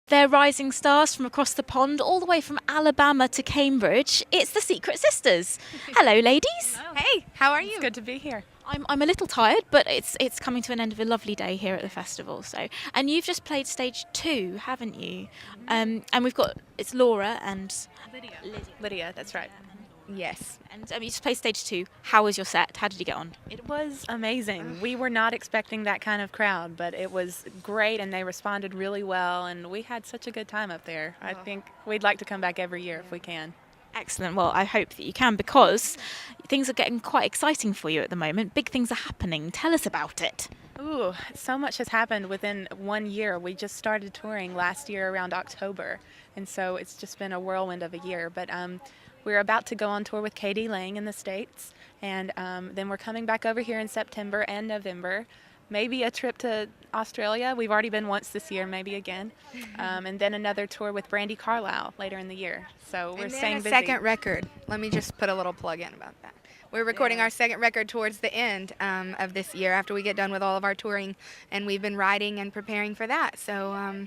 They're rising stars from across the pond, all the way from Alabama to Cambridge. It's the Secret Sisters. Hello, ladies. Hey, how are It's you? good to be here. I'm a little tired, but it's coming to an end of a lovely day here at the festival. So, and you've just played stage 2, haven't you? And we've got it's Laura and Lydia, that's right. Yes. and you just played stage 2. How was your set? How did you get on? It was amazing. We were not expecting that kind of crowd, but it was great and they responded really well and we had such a good time up there. I think we'd like to come back every year if we can. Excellent. Well, I hope that you can because things are getting quite exciting for you at the moment. Big things are happening. Tell us about it. Ooh, so much has happened within 1 year. We just started touring last year around October, and so it's just been a whirlwind of a year. But we're about to go on tour with Katie Lang in the States, and then we're coming back over here in September and November. Maybe a trip to Australia. We've already been once this year, maybe again. And then another tour with Brandy Carlisle later in the year. So we're And then staying a busy. second record. Let me just put a little plug in about that. We're recording Yeah. our second record towards the end of this year after we get done with all of our touring, and we've been writing and preparing for that. So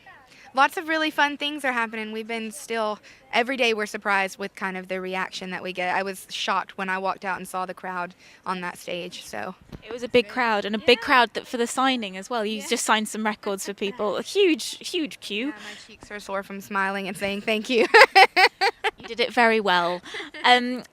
lots of really fun things are happening. We've been still, every day we're surprised with kind of the reaction that we get. I was shocked when I walked out and saw the crowd on that stage. So It was a big crowd and a big crowd that for the signing as well. You just signed some records for people. A huge queue. yeah, my cheeks are sore from smiling and saying thank you. You did it very well. Have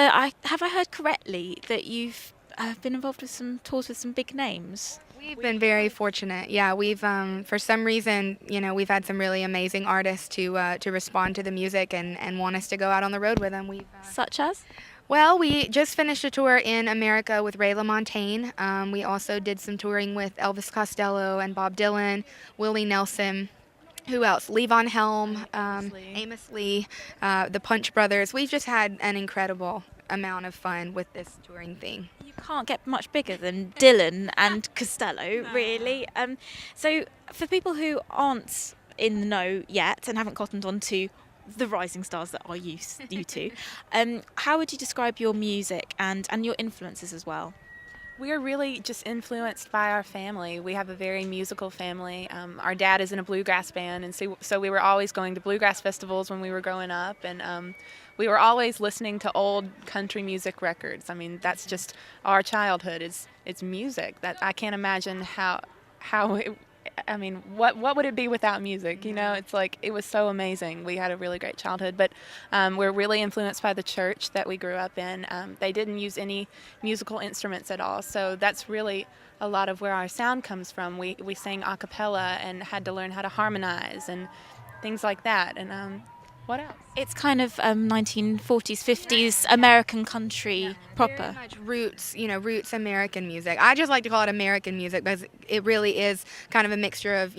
I heard correctly that you've been involved with some tours with some big names? We've been very fortunate. Yeah, we've for some reason, we've had some really amazing artists to respond to the music and want us to go out on the road with them. Such as? Well, we just finished a tour in America with Ray LaMontagne. We also did some touring with Elvis Costello and Bob Dylan, Willie Nelson. Who else? Levon Helm, Amos Lee, the Punch Brothers. We've just had an incredible amount of fun with this touring thing. You can't get much bigger than Dylan and Costello, really. So for people who aren't in the know yet and haven't cottoned on to the rising stars that are you two, how would you describe your music and your influences as well? We're really just influenced by our family. We have a very musical family. Our dad is in a bluegrass band, and so we were always going to bluegrass festivals when we were growing up, and we were always listening to old country music records. I mean, that's just our childhood. It's music. That I can't imagine how it, I mean, what would it be without music? You know, it's like it was so amazing. We had a really great childhood, but we're really influenced by the church that we grew up in. They didn't use any musical instruments at all, so that's really a lot of where our sound comes from. We sang a cappella and had to learn how to harmonize and things like that. And what else? It's kind of 1940s, 50s American country proper. Very much roots American music. I just like to call it American music because it really is kind of a mixture of,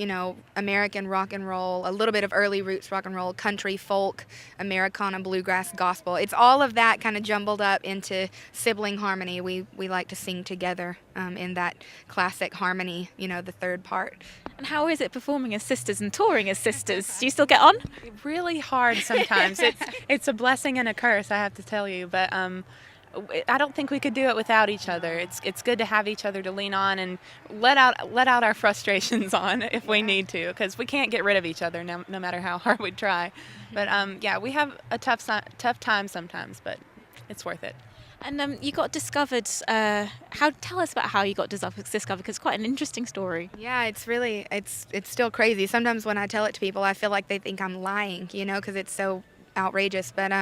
American rock and roll, a little bit of early roots rock and roll, country, folk, Americana, bluegrass, gospel. It's all of that kind of jumbled up into sibling harmony. We like to sing together in that classic harmony, the third part. And how is it performing as sisters and touring as sisters? Do you still get on? Really hard sometimes. It's a blessing and a curse, I have to tell you. But I don't think we could do it without each other. It's good to have each other to lean on and let out our frustrations on if we need to, because we can't get rid of each other no matter how hard we try. But yeah, we have a tough time sometimes, but it's worth it. And you got discovered. Tell us about how you got discovered, because it's quite an interesting story. Yeah, it's still crazy. Sometimes when I tell it to people, I feel like they think I'm lying, because it's so outrageous. But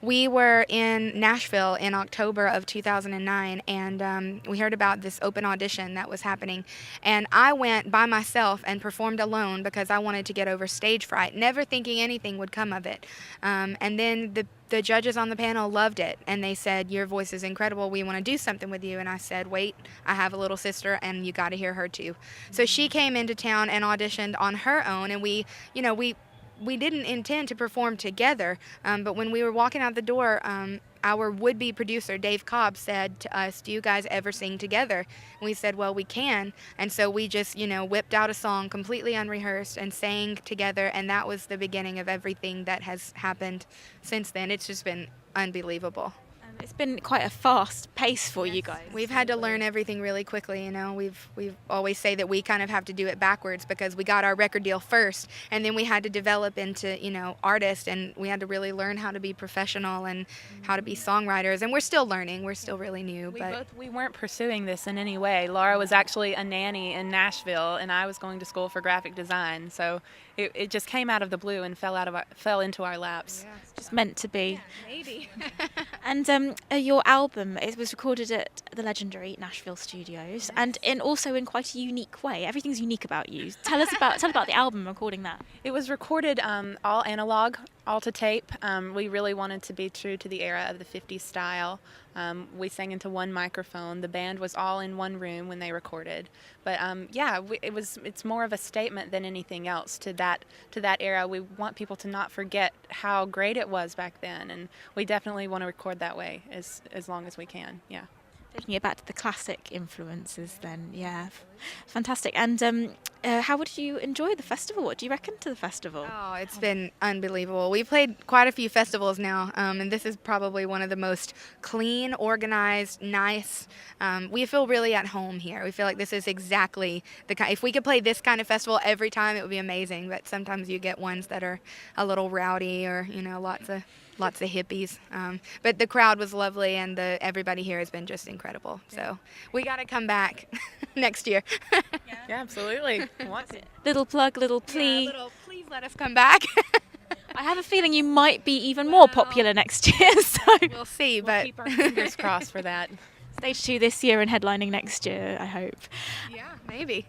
we were in Nashville in October of 2009, and we heard about this open audition that was happening. And I went by myself and performed alone because I wanted to get over stage fright, never thinking anything would come of it. And then the judges on the panel loved it, and they said, "Your voice is incredible. We want to do something with you." And I said, "Wait, I have a little sister, and you got to hear her too." So she came into town and auditioned on her own, and we didn't intend to perform together, but when we were walking out the door, our would-be producer, Dave Cobb, said to us, "Do you guys ever sing together?" And we said, "Well, we can." And so we just, whipped out a song completely unrehearsed and sang together, and that was the beginning of everything that has happened since then. It's just been unbelievable. It's been quite a fast pace for you guys. We've had to learn everything really quickly, you know. We've always say that we kind of have to do it backwards because we got our record deal first and then we had to develop into, you know, artists, and we had to really learn how to be professional and how to be songwriters, and we're still learning. We're still really new, We weren't pursuing this in any way. Laura was actually a nanny in Nashville, and I was going to school for graphic design. So it just came out of the blue and fell into our laps. Just meant to be. maybe. And your album, it was recorded at the legendary Nashville Studios, and also in quite a unique way. Everything's unique about you. Tell about the album, recording that. It was recorded all analog, all to tape. We really wanted to be true to the era of the 50s style. We sang into one microphone. The band was all in one room when they recorded. But it's more of a statement than anything else to that era. We want people to not forget how great it was back then, and we definitely want to record that way as long as we can. Yeah. Taking it back to the classic influences then, yeah. Fantastic. And how would you enjoy the festival? What do you reckon to the festival? Oh, it's been unbelievable. We've played quite a few festivals now, and this is probably one of the most clean, organized, nice. We feel really at home here. We feel like this is exactly the kind. If we could play this kind of festival every time, it would be amazing. But sometimes you get ones that are a little rowdy, or lots of hippies. But the crowd was lovely, and everybody here has been just incredible. So we got to come back next year. Yeah, absolutely. Little plug, little plea. Please let us come back. I have a feeling you might be even more popular next year. So We'll see, We'll but keep our fingers crossed for that. stage 2 this year and headlining next year, I hope. yeah, maybe.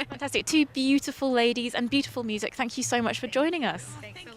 Fantastic. Two beautiful ladies and beautiful music. Thank you so much for joining us. Thanks so